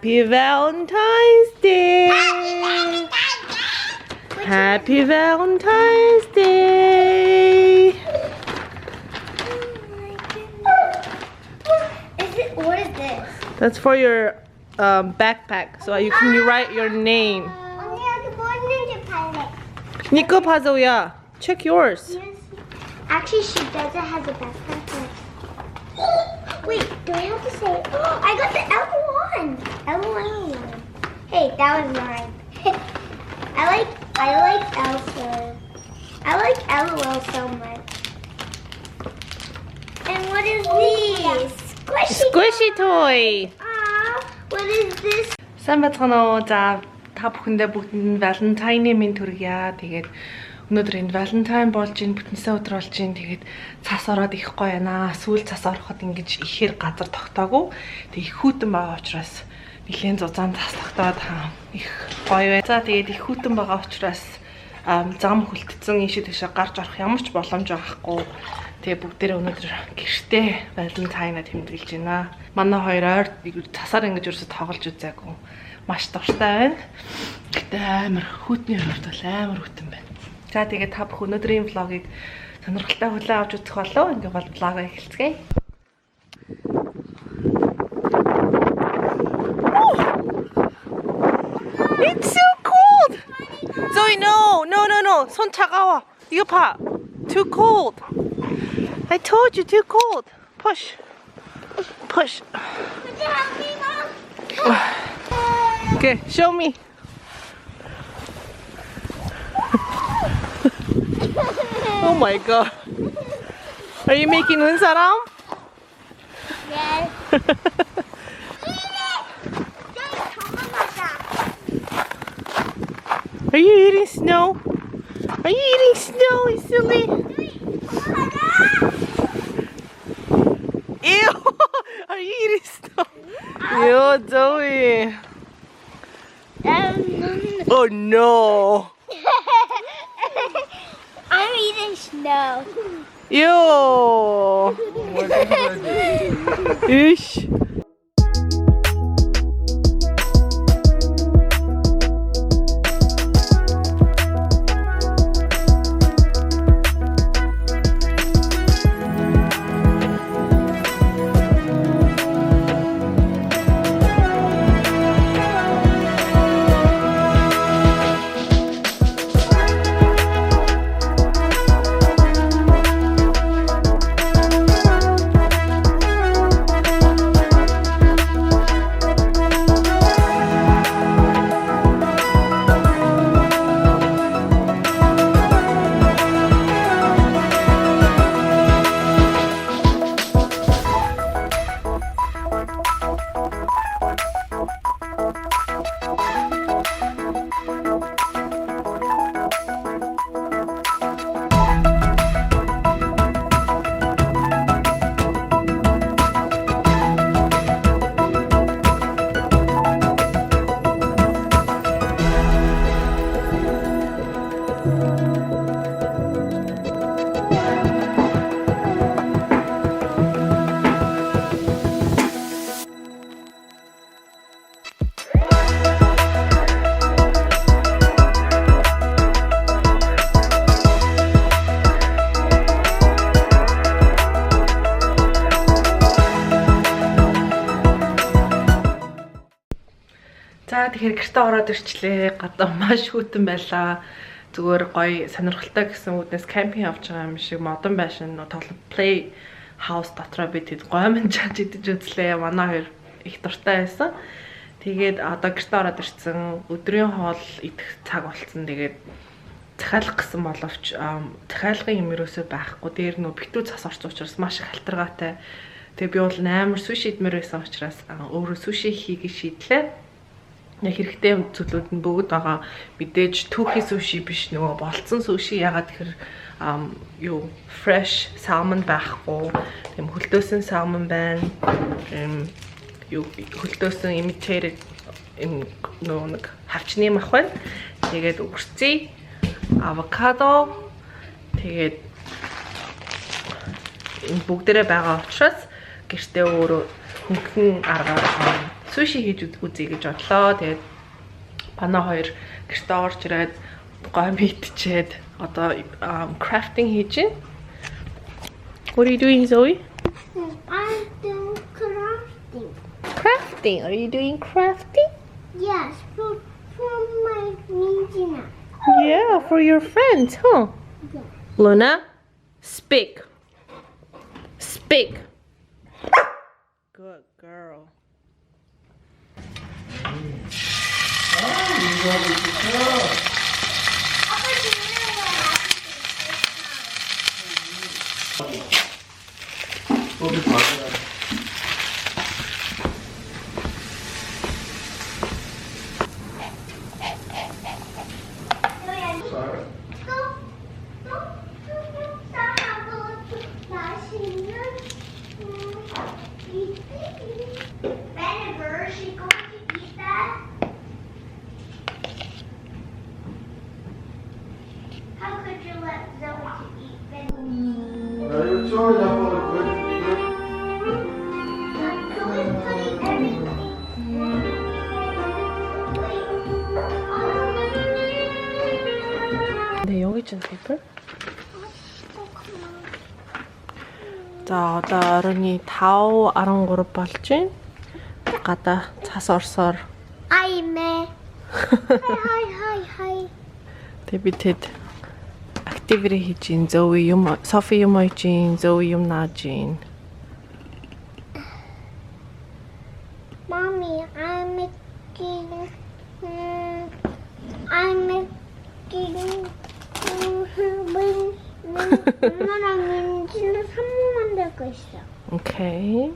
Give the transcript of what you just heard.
Happy Valentine's Day! Happy Valentine's Day! What is this? That's for your backpack, so you can write your name. Nico Pazoya, check yours. Yes. Actually, she doesn't have a backpack. Wait, do I have to say? Oh, I got the L1. L1. Hey, that was mine. I like Elsa. I like LOL so much. And what is this? Squishy toy. What is this? Сайн бацгаана уу? За та бүхэндээ бүгдэнд Valentine-ийн минь төргийа. Тэгээд өнөөдөр энэ Valentine болж ин бүтэнсээ өдөр болж ин тэгээд цас ороод их гоё яана. Сүүл цас ороход ингэж ихээр газар тогтоогүй. Тэг их хүйтэн байгаа учраас нэлийн зузаан цас тогтоод их гоё бай. За тэгээд их хүйтэн байгаа учраас зам хүлтцэн ийшээ тийшээ гарч орох ямар ч боломж байхгүй. Тэгээ бүгдээрээ өнөөдөр гэртээ Valentine-а тэмдэглэж байна. Манай хоёр ойр цасаар ингэж ерөөсө тоглож үзээгүй. Маш дуртай байна. Гэтэ амар хүйтний хувьд бол амар хүйтэн байна. За тэгээ та бүх өнөөдрийн влогийг сонирхолтой хүлээн авч үзэх болов. Ингээ бол влогоо эхэлцгээе. It's so cold. Zoe, no. 손 차가워. 이거 봐. Too cold. I told you too cold. Push. Push. Would you help me, Mom? Okay, show me. Oh my god. Are you making unsaram? Yes. Are you eating snow? Are you eating snow, you silly? Ew! Are you eating snow? Ew, Zoe. Oh no! I'm eating snow. Ew! Ish. За тэгэхээр гэртээ ороод ирчлээ. Гадаа маш хүйтэн байлаа. Зүгээр гоё сонирхолтой гэсэн үднээс кампинг авч байгаа юм шиг модон байшин тоглох play house дотроо бид хэд гомн чаж идэж үзлээ. Манай хоёр их дуртай байсан. Тэгээд одоо гэртээ ороод ирсэн. Өдрийн хоол идэх цаг болсон. Тэгээд захиалах гэсэн боловч захиалгын юм ерөөсөө байхгүй. Дээр нөө битүү цас орсон учраас маш их халтаргаатай. Тэгээд би бол амар суши идмээр байсан учраас өөрөө суши хийгээ шийдлээ. Яг хэрэгтэй зүйлүүд нь бүгд байгаа. Мэдээж түүхий суши биш нөгөө болцсон суши. Ягаад гэхээр юу fresh salmon байхгүй. Тэм хөлдөөсөн salmon байна. Юу хөлдөөсөн imitated нөгөө нэг хавчны мах байна. Тэгээд өгөрцөө, авокадо, тэгээд энэ бүгдээрээ байгаа учраас гэртээ өөрөө хөнгөн аргаар суши хийж үзье гэж бодлоо. Тэгээд манай хоёр гэртээ орж ирээд гой мэдчихэд одоо crafting хийж байна. What are you doing, Zoe? I'm doing crafting. Crafting. Are you doing crafting? Yes, for my Nina. Yeah, for your friends, huh? Yeah. Luna, speak. Speak. Good girl. Vinegar, is she going to eat that? How could you let Zoe eat vinegar? Zoe's putting everything. 네, 여기 있잖아, 페이퍼. За одоо оройны 5 13 болж байна. Гадаа цас орсоор. Hi, me. Hi. Тэг би тэд activity хийж ин Zoe юм, Sophie юм хийж ин, Zoe юм нааж ин. Mommy, I'm making 나랑 민지는 선물 만들고 있어. 오케이.